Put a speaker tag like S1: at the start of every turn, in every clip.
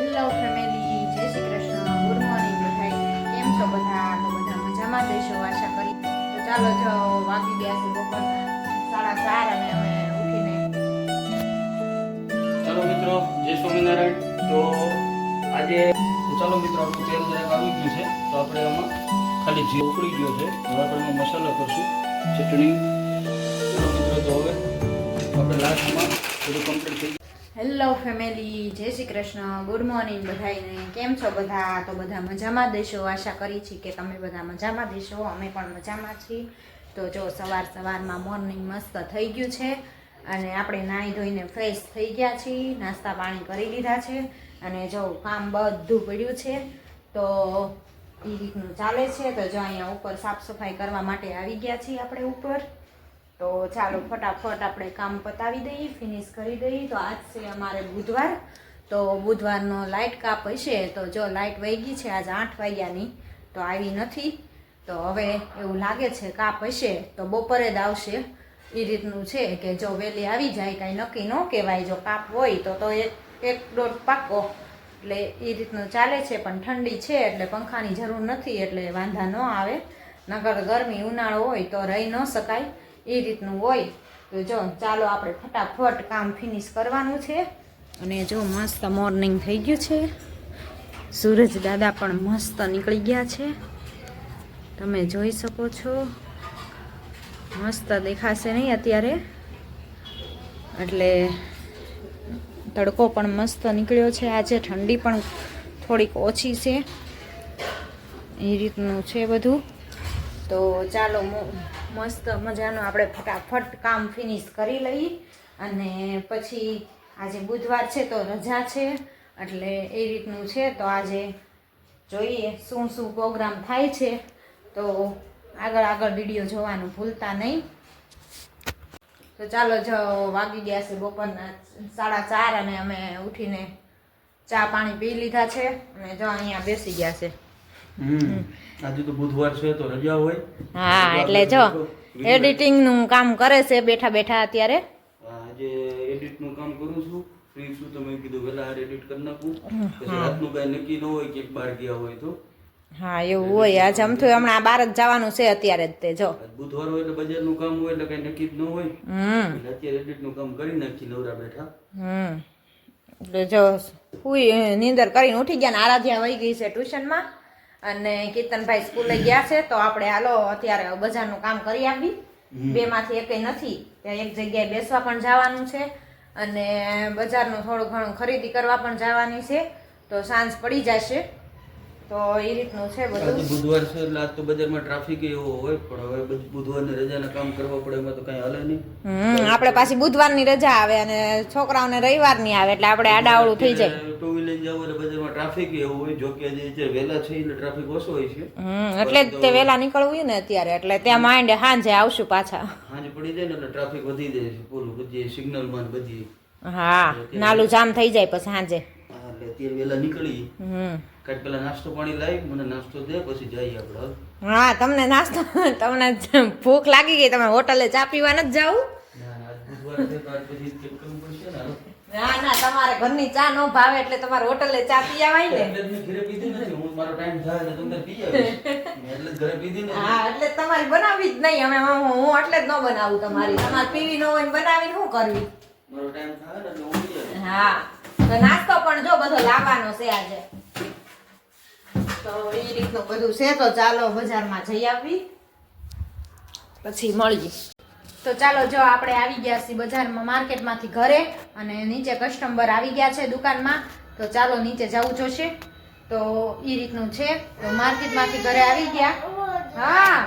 S1: Hello family, જય Shri Krishna, good morning બધાય. કેમ છો બધા? તો બધા મજામાં દેશો આશા કરી. તો ચાલો જો વાગી ગયા છે બપોરના 4:30 અને અમે ઉઠીને
S2: ચાલો મિત્રો, જય સ્વામિનારાયણ. તો આજે ચાલો મિત્રો આપણું તેલ જરાક આવી ગયું છે, તો આપણે આમાં ખાલી જીરો ઉકળી ગયો છે. હવે આપણે એમાં મસાલો કરશું, ચટણી. ચાલો મિત્રો, તો હવે આપણે લાસ્ટમાં બધું કમ્પ્લીટ થઈ ગયું.
S1: હેલો ફેમિલી, જય શ્રી કૃષ્ણ, ગુડ મોર્નિંગ બધાને. કેમ છો બધા? તો બધા મજામાં દેશો આશા કરી છે કે તમે બધા મજામાં દેશો. અમે પણ મજામાં છીએ. તો જો સવારમાં મોર્નિંગ મસ્ત થઈ ગયું છે અને આપણે નાહી ધોઈને ફ્રેશ થઈ ગયા છીએ, નાસ્તા પાણી કરી લીધા છે અને જો કામ બધું પડ્યું છે તો એ રીતનું ચાલે છે. તો જો અહીંયા ઉપર સાફ સફાઈ કરવા માટે આવી ગયા છીએ આપણે ઉપર. તો ચાલો ફટાફટ આપણે કામ પતાવી દઈએ, ફિનિશ કરી દઈએ. તો આજ છે અમારે બુધવાર. તો બુધવારનો લાઇટ કાપ હશે. તો જો લાઇટ વહી ગઈ છે આજ 8 વાગ્યાની, તો આવી નથી. તો હવે એવું લાગે છે કાપ હશે તો બપોરે જ આવશે. એ રીતનું છે કે જો વહેલી આવી જાય કાંઈ નક્કી ન કહેવાય. જો કાપ હોય તો એક દોઢ પાકો, એટલે એ રીતનું ચાલે છે. પણ ઠંડી છે એટલે પંખાની જરૂર નથી, એટલે વાંધા ન આવે. નકર ગરમી ઉનાળો હોય તો રહી ન શકાય, એ રીતનું હોય. તો જો ચાલો આપણે ફટાફટ કામ ફિનિશ કરવાનું છે. અને જો મસ્ત મોર્નિંગ થઈ ગયું છે, સૂરજ દાદા પણ મસ્ત નીકળી ગયા છે, તમે જોઈ શકો છો. મસ્ત દેખાશે નહીં અત્યારે, એટલે તડકો પણ મસ્ત નીકળ્યો છે આજે. ઠંડી પણ થોડીક ઓછી છે, એ રીતનું છે બધું. તો ચાલો મસ્ત મજાનું આપણે ફટાફટ કામ ફિનિશ કરી લઈએ. અને પછી આજે બુધવાર છે તો રજા છે, એટલે એ રીતનું છે. તો આજે જોઈએ શું પ્રોગ્રામ થાય છે. તો આગળ વિડીયો જોવાનું ભૂલતા નહીં. તો ચાલો જો વાગી ગયા છે બપોરના 4:30 અને અમે ઉઠીને ચા પાણી પી લીધા છે અને જો અહીંયા બેસી ગયા છે.
S2: આજે તો બુધવાર છે તો રજા હોય.
S1: હા, એટલે જો એડિટિંગ નું કામ કરે છે બેઠા બેઠા અત્યારે.
S2: આજે એડિટ નું કામ કરું છું, ફ્રી છું તો મેં કીધું વેલા એડિટ કરી નાખું. પછી રાતનું કઈ નક્કી ન હોય કે બહાર ગયા હોય તો.
S1: હા, એવું હોય. આજે અમથું હમણાં બહાર જ જવાનું છે અત્યારે જ. તે જો
S2: બુધવાર હોય એટલે બજારનું કામ હોય એટલે કઈ નક્કી જ ન હોય. એટલે અત્યારે એડિટ નું કામ કરી નાખી નવરા બેઠા.
S1: એટલે જો નીંદર કરીને ઉઠી ગયા ને આરાધ્યા વહી ગઈ છે ટ્યુશનમાં અને કીર્તનભાઈ સ્કૂલે ગયા છે. તો આપણે હાલો અત્યારે બજારનું કામ કરી આવી. બેમાંથી એકેય નથી, ત્યાં એક જગ્યાએ બેસવા પણ જવાનું છે અને બજારનું થોડું ઘણું ખરીદી કરવા પણ જવાની છે. તો સાંજ પડી જશે. તો એ રીતનું છે બધું.
S2: આજે બુધવાર છે એટલે આજ તો બજારમાં ટ્રાફિક એવો હોય, પણ હવે બુધવારની રજાના કામ કરવા પડે એમાં તો કઈ હાલે નહીં.
S1: આપણે પાછી બુધવારની રજા આવે અને છોકરાઓને રવિવારની આવે, એટલે આપણે આડાવડું થઈ જાય.
S2: ટુ વ્હીલર જાવ એટલે બજારમાં ટ્રાફિક એવું હોય. જો કે જે વહેલા છે એટલે ટ્રાફિક ઓછો હોય છે.
S1: એટલે જ તે વહેલા નીકળવું ને અત્યારે, એટલે ત્યાં માંડ સાંજે આવશું પાછા.
S2: સાંજ પડી જાય ને એટલે ટ્રાફિક વધી જાય છે પૂરું, બધી સિગ્નલમાં બધી.
S1: હા, નાલું જામ થઈ જાય પછી સાંજે.
S2: એટલે અત્યારે વહેલા નીકળી. કાંઈક પેલા નાસ્તો પાણી લાવી, મને નાસ્તો દે પછી જઈએ આપણે.
S1: હા, તમને નાસ્તો, તમને ભૂખ લાગી ગઈ, તમે હોટલે ચા પીવા નથી જાવું?
S2: આજ બુધવાર છે તો આજ પછી ચેક કરવું પડશે ને.
S1: ના, તમારે ઘરની ચા ન ભાવે એટલે તમારે હોટલે ચા પી આવાય ને.
S2: એટલે મેં ઘરે પીધી નથી. હું મારો ટાઈમ થાય એટલે તમને પી આવીશ. એટલે જ ઘરે પીધી નથી.
S1: હા, એટલે તમારી બનાવી જ નહીં. અમે હું એટલે જ ન બનાવું તમારી. તમારે પીવી ન હોય ને બનાવીને શું કરવી?
S2: મારો ટાઈમ થાય ને એટલે હું પી આવીશ.
S1: હા, તો નાસ્તો પણ જો બધો લાવવાનો છે આજે. તો એ રીતનું બધું છે. તો ચાલો બજારમાં જઈ આવી, પછી મળીએ. તો ચાલો જો આપણે આવી ગયા છીએ બજારમાં, માર્કેટમાંથી ઘરે, અને નીચે કસ્ટમર આવી ગયા છે દુકાનમાં. તો ચાલો નીચે જવું જોશે. તો એ રીતનું છે. તો માર્કેટમાંથી ઘરે આવી ગયા. હા,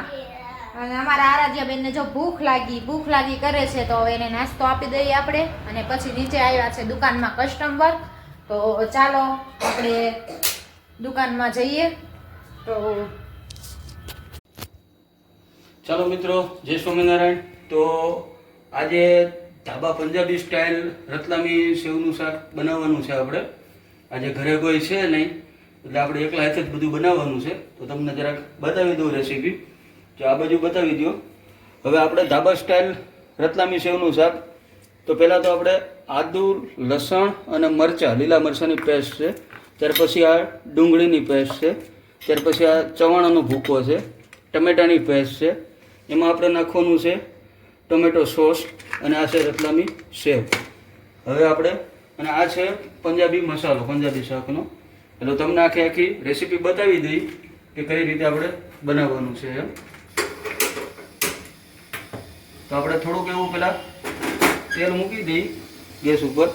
S1: અને અમારા આરાધ્યાબેનને જો ભૂખ લાગી કરે છે. તો હવે એને નાસ્તો આપી દઈએ આપણે, અને પછી નીચે આવ્યા છે દુકાનમાં કસ્ટમર. તો ચાલો આપણે દુકાનમાં જઈએ. તો
S2: ચાલો મિત્રો, જય સ્વામિનારાયણ. તો આજે ધાબા પંજાબી સ્ટાઇલ રતલામી સેવનું શાક બનાવવાનું છે આપણે. આજે ઘરે કોઈ છે નહીં એટલે આપણે એકલા હાથે જ બધું બનાવવાનું છે. તો તમને જરાક બતાવી દઉં રેસીપી. જો આ બાજુ બતાવી દો. હવે આપણે ધાબા સ્ટાઇલ રતલામી સેવનું શાક. તો પહેલાં તો આપણે આદુ, લસણ અને મરચાં, લીલા મરચાંની પેસ્ટ છે ત્યાર પછી આ ડુંગળીની પેસ્ટ છે, ત્યાર પછી આ ચવાણાનો ભૂકો છે, ટમેટાની પેસ્ટ છે, એમાં આપણે નાખવાનું છે ટમેટો સોસ, અને આ છે રતલામી સેવ. હવે આપણે અને આ છે પંજાબી મસાલો, પંજાબી શાકનો. એટલે તમને આખી રેસીપી બતાવી દઈ કે કઈ રીતે આપણે બનાવવાનું છે એમ. તો આપણે થોડુંક એવું પેલા તેલ મૂકી દઈ ગેસ ઉપર.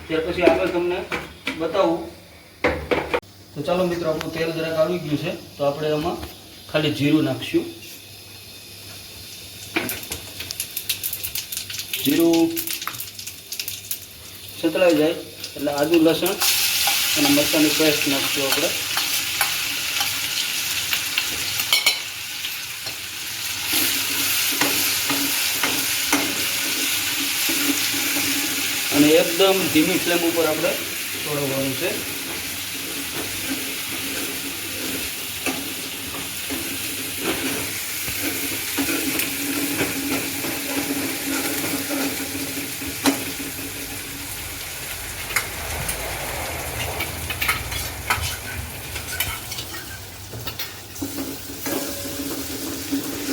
S2: ત્યાર પછી આગળ તમને બતાવું. તો ચાલો મિત્રો, આપણું તેલ જરાક આવી ગયું છે, તો આપણે એમાં ખાલી જીરું નાખશું. જીરું સતળાઈ જાય એટલે આદુ લસણ અને મરચાંની પેસ્ટ નાખશું આપણે. અને એકદમ ધીમી ફ્લેમ ઉપર આપણે છોડવાનું છે.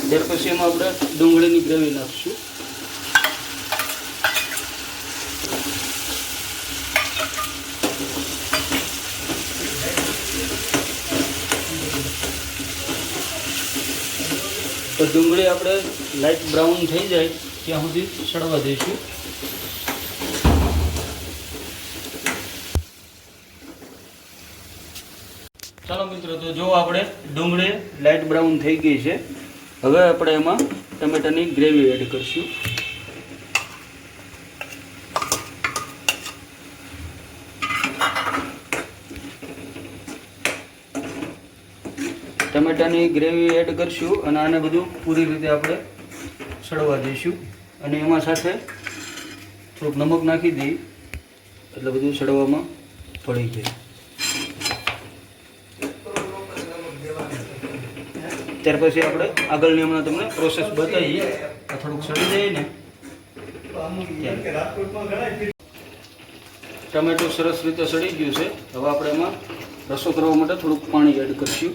S2: ત્યાર પછી એમાં આપણે ડુંગળીની ગ્રેવી નાખશું. તો ડુંગળી આપણે લાઇટ બ્રાઉન થઈ જાય ત્યાં સુધી સડવા દઈશું. ચાલો મિત્રો, તો જો આપણે ડુંગળી લાઇટ બ્રાઉન થઈ ગઈ છે. હવે આપણે એમાં ટમેટાની ગ્રેવી એડ કરીશું. ટમેટાની ગ્રેવી એડ કરીશું અને આને બધું પૂરી રીતે આપણે સડવા દઈશું. અને એમાં સાથે થોડુંક નમક નાખી દઈએ એટલે બધું સડવામાં પડી જાય. ત્યાર પછી આપણે આગળની હમણાં તમને પ્રોસેસ બતાવીએ. આ થોડુંક સડી જાય ને ટમેટું સરસ રીતે સડી ગયું છે. હવે આપણે એમાં રસો કરવા માટે થોડુંક પાણી એડ કરીશું.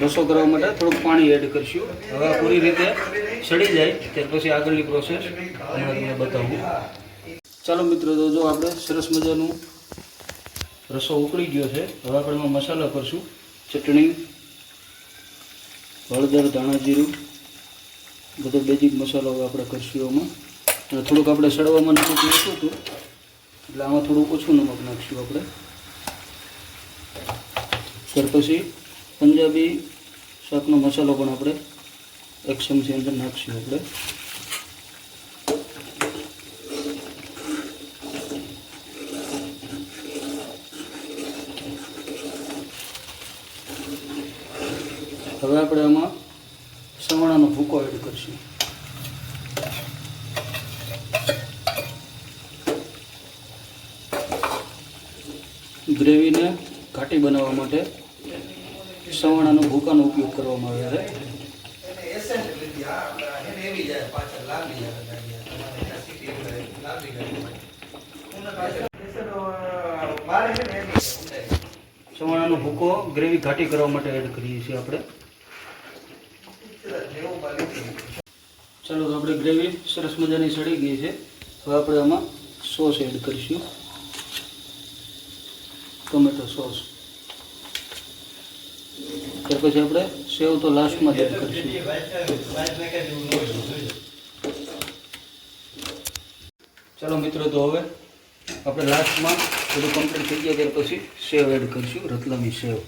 S2: રસો કરવા માટે થોડુંક પાણી એડ કરીશું. હવે પૂરી રીતે સડી જાય ત્યાર પછી આગળની પ્રોસેસ હમણાં તમને બતાવું. ચાલો મિત્રો, તો જો આપણે સરસ મજાનું રસો ઉકળી ગયો છે. હવે આપણે એમાં મસાલા કરશું. ચટણી, હળદર, ધાણા જીરું, બધો બેઝિક મસાલો હવે આપણે કરશું એમાં. અને થોડુંક આપણે સડવામાં નમક નાખ્યું હતું એટલે આમાં થોડું ઓછું નમક નાખીશું આપણે. ત્યાર પછી પંજાબી શાકનો મસાલો પણ આપણે 1 ચમચી અંદર નાખીશું આપણે. હવે આપણે આમાં સવાણાનો ભૂકો એડ કરીશું. ગ્રેવીને ઘાટી બનાવવા માટે સવાણાનો ભૂકાનો ઉપયોગ કરવામાં આવે છે. સવાણાનો ભૂકો ગ્રેવી ઘાટી કરવા માટે એડ કરીએ છીએ આપણે. ચાલો, તો આપણે ગ્રેવી સરસ મજાની સડી ગઈ છે. હવે આપણે આમાં સોસ એડ કરીશું, ટોમેટો સોસ. ત્યાર પછી આપણે સેવ તો લાસ્ટમાં એડ કરીશું. ચાલો મિત્રો, તો હવે આપણે લાસ્ટમાં બધું કમ્પ્લીટ થઈ ગયા ત્યાર પછી સેવ એડ કરીશું, રતલામી સેવ.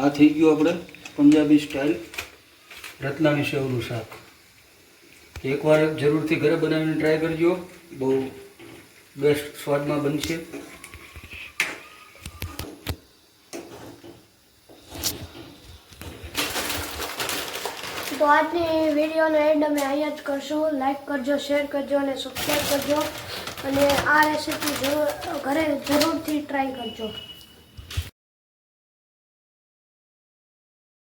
S2: આ થઈ ગયું આપણે પંજાબી સ્ટાઇલ રતલામી સેવનું શાક. એકવાર જરૂરથી ઘરે બનાવીને ટ્રાય કરજો, બહુ બેસ્ટ સ્વાદમાં બનશે.
S1: તો
S3: આજની વિડીયોનો એન્ડ અમે અહીંયા જ કરશું. લાઈક કરજો, શેર કરજો અને સબસ્ક્રાઈબ કરજો. અને આ રેસીપી ઘરે જરૂરથી ટ્રાય કરજો.